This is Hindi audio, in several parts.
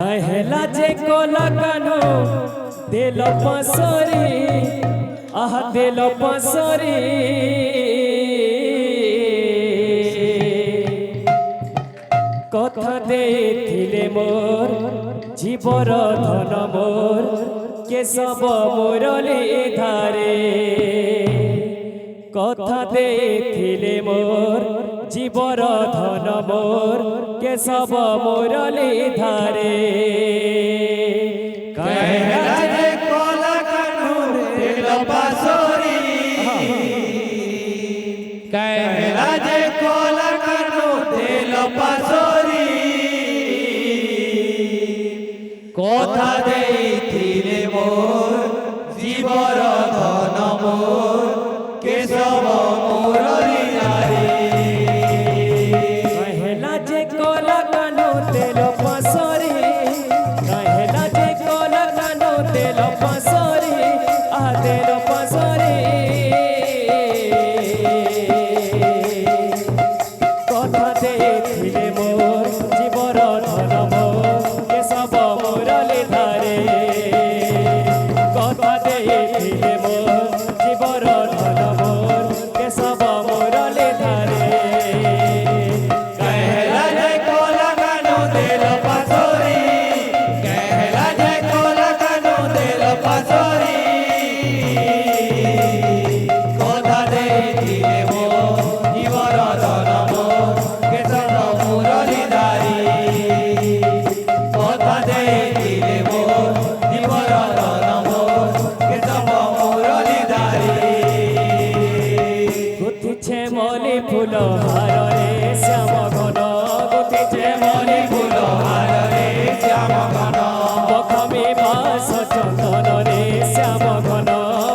हेला जे कोला कानो दिल पसरी दिल पसरी कथा देथिले मोर जीवर धन मोर केशव मुरली धारे कथा देथिले मोर जीवर धन मोर केशव मुरली धारे कहला जे कोला कानो दिल पसरी कहला जे कोला कानो दिल पसरी कथा देथिले मोर जीवर धन मोर केशव मुरली धारे कहला जे कोला कानो दिल पसरी कहला जे कोला कानो दिल पसरी दिल पसरी कथा देथिले मोर जीवर धन मोर केशव मुरली धारे कथा देथिले मोर जीवर धन मोर केशव मुरली धारे कहला जे कोला कानो दिल पसरी कहला जे कोला कानो दिल पसरी कथा देथिले मोर जीवर धन मोर केशव मुरली धारी कथा देथिले मोर जीवर धन मोर केशव मुरली धारी गुथिछे मली फूल हार रे श्याम घन गुथिछे मली फूल हार रे श्याम घन मखमी बास चंदन रे श्याम घन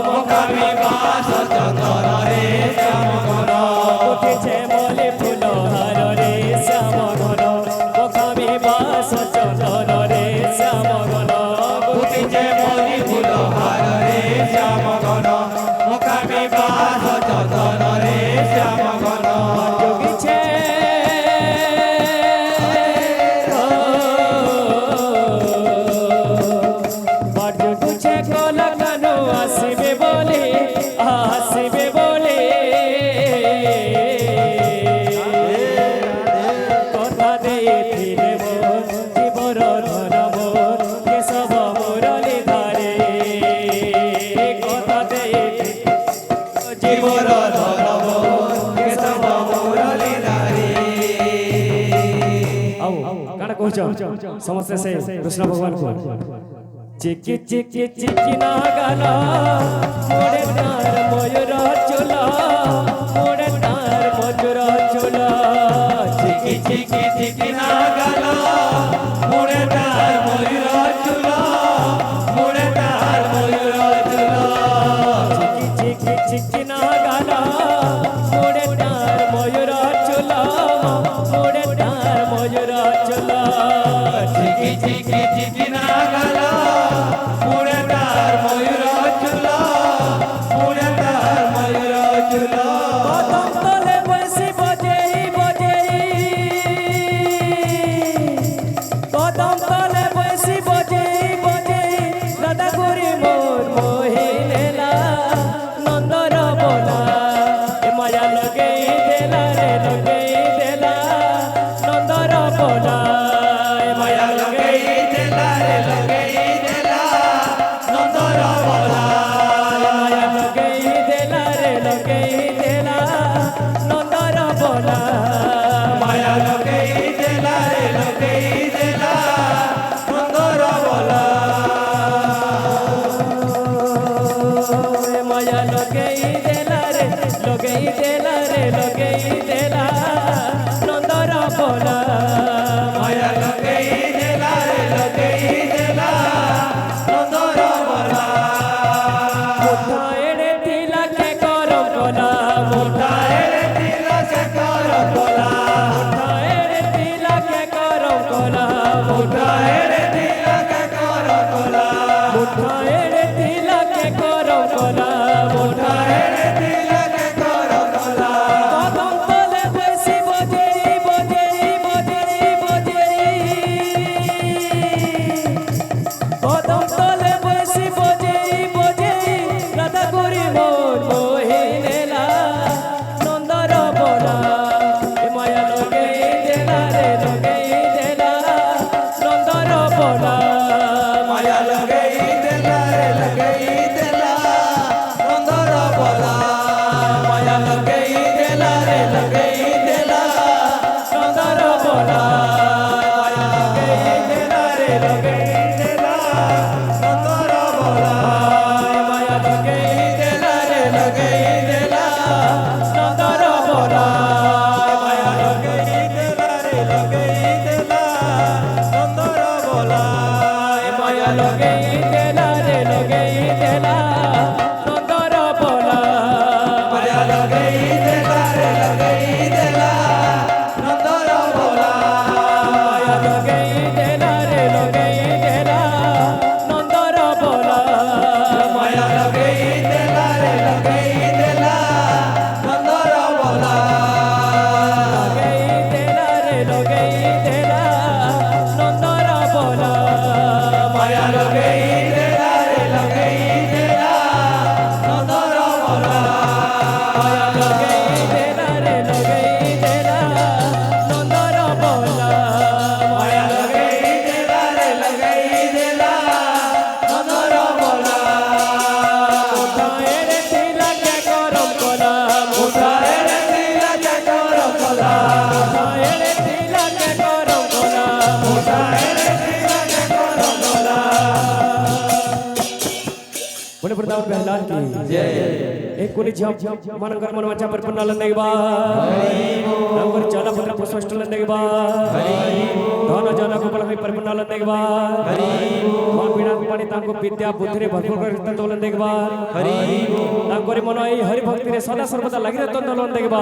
मखमी बास चंदन रे श्याम घन गुथिछे मली फूल हार रे श्याम घन मखमी बास चंदन रे श्याम घन गुथिछे मली फूल हार रे श्याम घन मखमी बास चंदन रे श्याम घन जोगिछे बाजुछे कोला कानो आसिबे बोले कथा देथिले मोर जीवर धन मोर केशव मुरली धारे कथा देथिले जीवर धन मोर केशव मुरली धारी आओ काना कहछ समस्या से कृष्ण भगवान को चिकी चिकी चिकी ना गाला मोरे तार मयूर चोला मोरे तार मयूर चोला चिकी चिकी चिकी ना गाला मुड़े तार मयूर चूला मुड़े तार मयूर चूला चिकी चिकी चिकी ना गाला मोरे तार मयूर चोला मोरे तार मयूर चोला चिकी चिकी चिकी ना गाला मुड़े तार मयूर चूला मुड़े तार मयूर चूला कदम तले बसी बजेई कदम तले बसी बजेई दादा गोरी मोर मोहिलेला नंदर बोला ए माया लगेई देला नंदर बोला ए माया माया लगई देला रे बोला माया लगई देला रे लगई देला नंदर बोला माया लगई देला रे लगई देला नंदर बोला माया लगई देला रे लगई देला नंदर बोला माया लगई देला रे लगई देला नंदर बोला माया लगई देला रे लगई देला नंदर बोला माया लगई देला रे लगई देला नंदर बोला माया लगई देला रे लगई देला नंदर बोला माया लगई देला रे लगई देला नंदर बोला माया लगई देला रे लगई देला नंदर बोला लगई देला रे लगई देला नंदर बोला माया लगई देला रे लगई देला नंदर बोला माया लगई देला रे लगई देला नंदर बोला माया लगई देला रे लगई देला नंदर बोला मुठाए रे तिला के करम कोला मुठाए रे तिला के करम कोला मुठाए रे तिला के करम कोला मुठाए रे तिला के करम कोला पुणे प्रताप प्रहलाद की जय एक कोणी झप मनकर मनवाच्या परपन्ना लंदेगबा नंबर चाला पत्र पुष्पष्ट लंदेगबा धन जन गोपाल हई परपन्ना लंदेगबा मा बिना पाणी तांको विद्या बुद्धिरे भरपूर करत लंदेगबा तांकोरे मन हरि भक्ति रे सदा सर्वदा लागि रहत लंदेगबा